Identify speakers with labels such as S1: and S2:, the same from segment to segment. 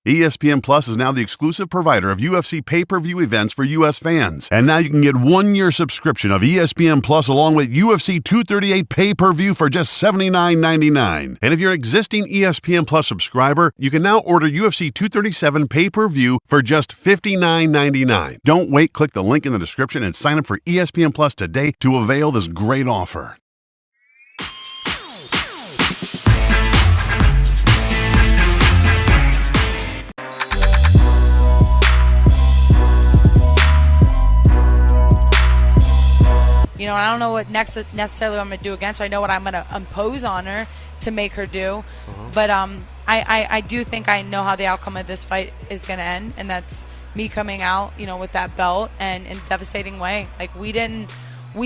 S1: ESPN Plus is now the exclusive provider of UFC pay-per-view events for U.S. fans. And now you can get 1 year subscription of ESPN Plus along with UFC 238 pay-per-view for just $79.99. And if you're an existing ESPN Plus subscriber, you can now order UFC 237 pay-per-view for just $59.99. Don't wait. Click the link in the description and sign up for ESPN Plus today to avail this great offer.
S2: You know, I don't know what necessarily I'm going to do against her. I know what I'm going to impose on her to make her do. But I do think I know how the outcome of this fight is going to end, and that's me coming out, you know, with that belt and in a devastating way. Like, we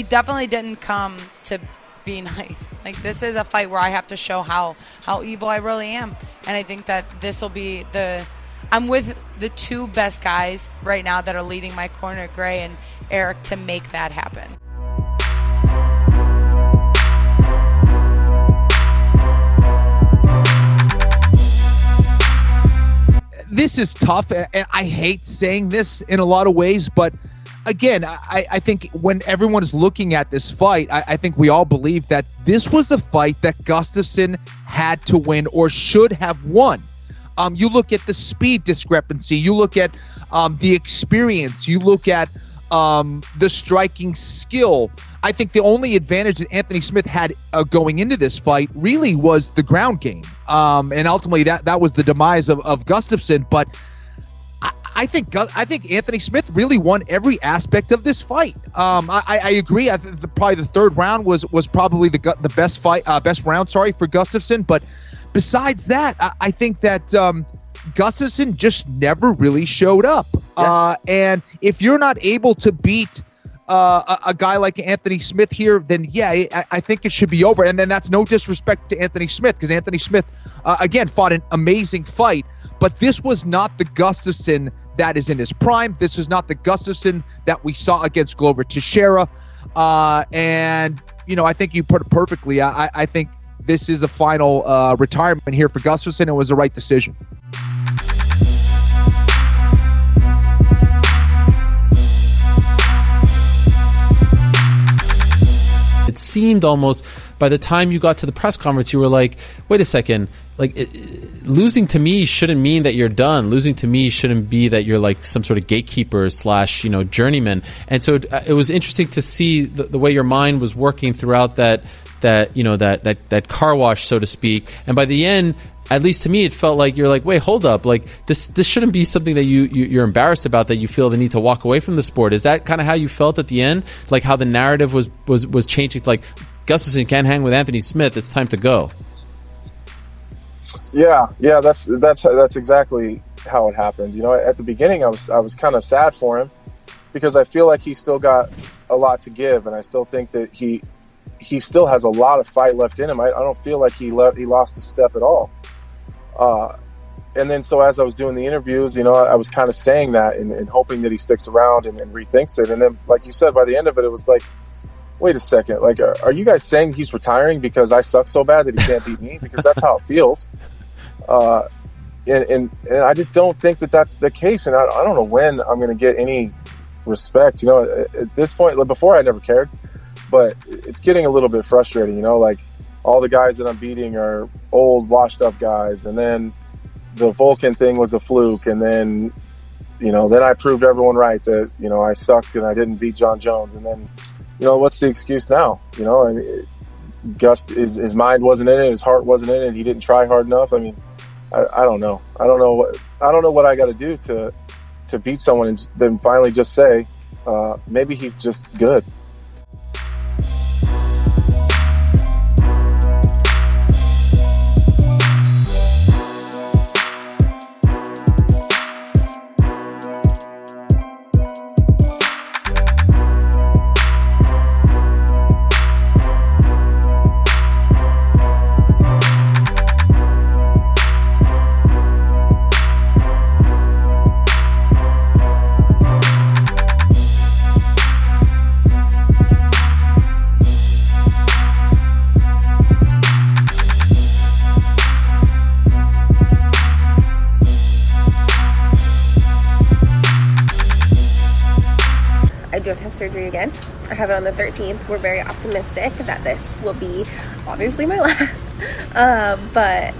S2: definitely didn't come to be nice. Like, this is a fight where I have to show how evil I really am. And I think that this will be I'm with the two best guys right now that are leading my corner, Gray and Eric, to make that happen.
S3: This is tough, and I hate saying this in a lot of ways, but again, I think when everyone is looking at this fight, I think we all believe that this was a fight that Gustafsson had to win or should have won. You look at the speed discrepancy, you look at the experience, you look at the striking skill. I think the only advantage that Anthony Smith had going into this fight really was the ground game. And ultimately that was the demise of Gustafsson. But I think Anthony Smith really won every aspect of this fight. I agree. I think probably the third round was probably the best round for Gustafsson. But besides that, I think that Gustafsson just never really showed up. Yeah. And if you're not able to beat a guy like Anthony Smith here, then yeah, I think it should be over. And then that's no disrespect to Anthony Smith, because Anthony Smith, again, fought an amazing fight. But this was not the Gustafsson that is in his prime. This is not the Gustafsson that we saw against Glover Teixeira. And, you know, I think you put it perfectly. I think this is a final retirement here for Gustafsson. It was the right decision.
S4: It seemed almost, by the time you got to the press conference, you were like, wait a second, like losing to me shouldn't mean that you're done. Losing to me shouldn't be that you're like some sort of gatekeeper / journeyman. And so it was interesting to see the way your mind was working throughout that car wash, so to speak. And by the end, at least to me, it felt like you're like, wait, hold up. Like this shouldn't be something that you're embarrassed about, that you feel the need to walk away from the sport. Is that kind of how you felt at the end? Like how the narrative was changing? Like, Gustafsson can't hang with Anthony Smith. It's time to go.
S5: Yeah, that's exactly how it happened. You know, at the beginning, I was kind of sad for him, because I feel like he still got a lot to give, and I still think that he still has a lot of fight left in him. I don't feel like he lost a step at all. And then so as I was doing the interviews, you know, I was kind of saying that and hoping that he sticks around and rethinks it. And then, like you said, by the end of it, it was like, wait a second, like, are you guys saying he's retiring because I suck so bad that he can't beat me? Because that's how it feels. And I just don't think that that's the case. And I don't know when I'm going to get any respect. You know, at this point, like before, I never cared, but it's getting a little bit frustrating. You know, like all the guys that I'm beating are old, washed up guys, and then the Vulcan thing was a fluke, and then, you know, then I proved everyone right that, you know, I sucked and I didn't beat John Jones, and then, you know, what's the excuse now? You know, I mean, his mind wasn't in it, his heart wasn't in it, he didn't try hard enough. I mean, I don't know. I don't know what I got to do to beat someone and then finally just say, maybe he's just good.
S6: go to have surgery again. I have it on the 13th. We're very optimistic that this will be obviously my last, but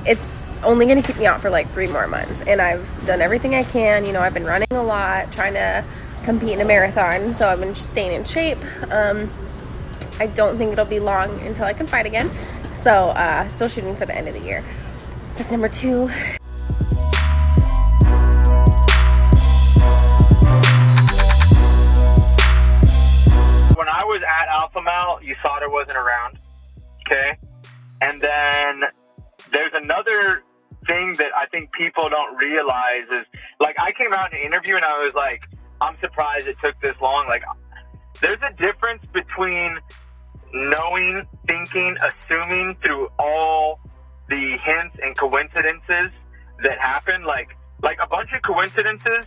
S6: it's only going to keep me out for like 3 more months, and I've done everything I can. You know, I've been running a lot, trying to compete in a marathon, so I've been staying in shape. I don't think it'll be long until I can fight again, so still shooting for the end of the year. That's number 2.
S7: When I was at Alpha Male, USADA wasn't around, okay? And then there's another thing that I think people don't realize is, like, I came out in an interview and I was like, I'm surprised it took this long. Like, there's a difference between knowing, thinking, assuming through all the hints and coincidences that happen. Like a bunch of coincidences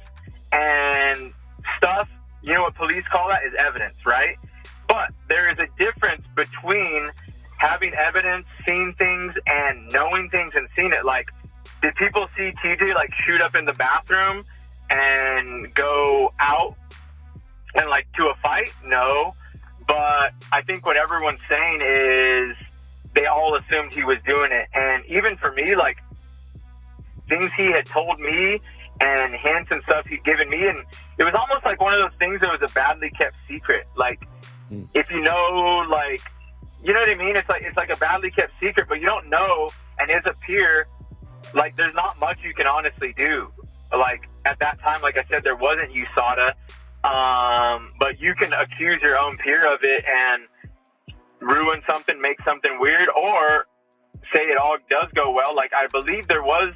S7: and stuff, you know what police call that, is evidence, right? But there is a difference between having evidence, seeing things, and knowing things and seeing it. Like, did people see TJ like shoot up in the bathroom and go out and like to a fight? No. But I think what everyone's saying is they all assumed he was doing it. And even for me, like, things he had told me and hints and stuff he'd given me, and it was almost like one of those things that was a badly kept secret. Like, if you know, like, you know what I mean? It's like a badly kept secret, but you don't know. And as a peer, like, there's not much you can honestly do. Like, at that time, like I said, there wasn't USADA, but you can accuse your own peer of it and ruin something, make something weird, or say it all does go well. Like, I believe there was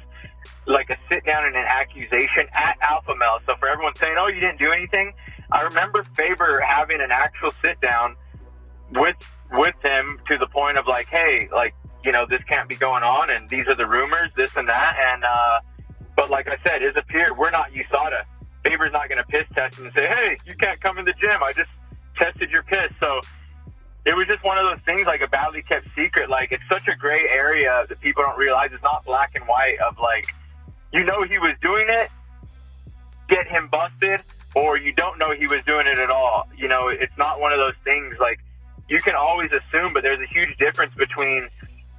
S7: like a sit down and an accusation at Alpha Male. So for everyone saying, oh, you didn't do anything, I remember Faber having an actual sit down with him to the point of like, hey, like, you know, this can't be going on, and these are the rumors, this and that. And but like I said, as a peer, we're not USADA. Faber's not going to piss test him and say, hey, you can't come in the gym, I just tested your piss. So it was just one of those things, like a badly kept secret. Like, it's such a gray area that people don't realize. It's not black and white of like, you know he was doing it, get him busted, or you don't know he was doing it at all. You know, it's not one of those things. Like, you can always assume, but there's a huge difference between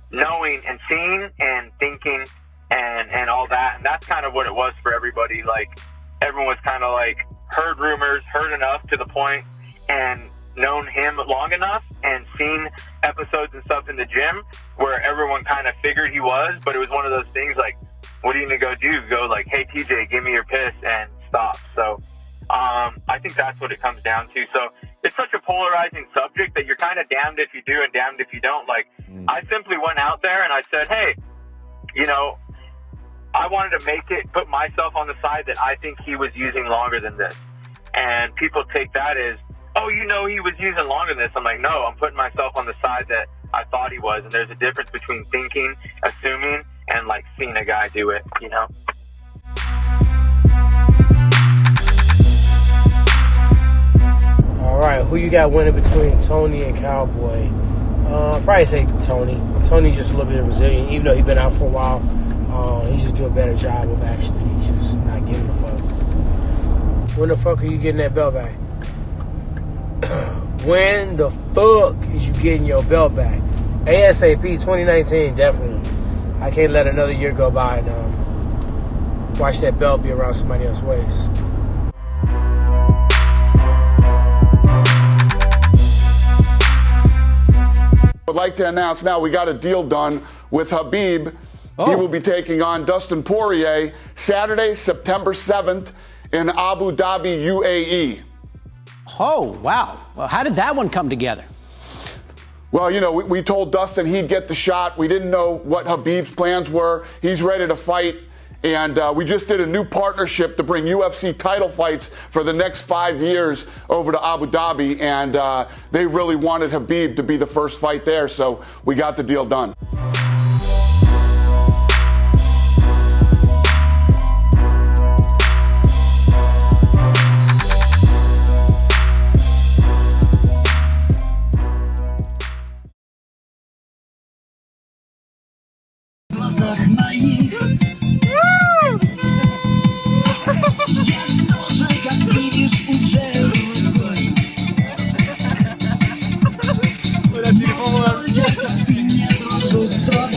S7: knowing and seeing and thinking and all that. And that's kind of what it was for everybody. Like, everyone was kind of like heard rumors, heard enough to the point, and known him long enough and seen episodes and stuff in the gym where everyone kind of figured he was. But it was one of those things like, what are you going to go do? Go like, hey, TJ, give me your piss and stop. So I think that's what it comes down to. So it's such a polarizing subject that you're kind of damned if you do and damned if you don't. Like, I simply went out there and I said, hey, you know, I wanted to make it, put myself on the side that I think he was using longer than this. And people take that as, oh, you know, he was using longer than this. I'm like, no, I'm putting myself on the side that I thought he was. And there's a difference between thinking, assuming, and like seeing a guy do it, you know?
S8: All right, who you got winning between Tony and Cowboy? Probably say Tony. Tony's just a little bit resilient, even though he's been out for a while. He's just doing a better job of actually just not giving a fuck. When the fuck are you getting that belt back? When the fuck is you getting your belt back? ASAP 2019, definitely. I can't let another year go by and watch that belt be around somebody else's waist.
S9: I'd like to announce now we got a deal done with Khabib. He will be taking on Dustin Poirier Saturday, September 7th in Abu Dhabi, UAE.
S10: Oh, wow. Well, how did that one come together?
S9: Well, you know, we told Dustin he'd get the shot. We didn't know what Khabib's plans were. He's ready to fight. And we just did a new partnership to bring UFC title fights for the next 5 years over to Abu Dhabi. And they really wanted Khabib to be the first fight there. So we got the deal done.
S11: start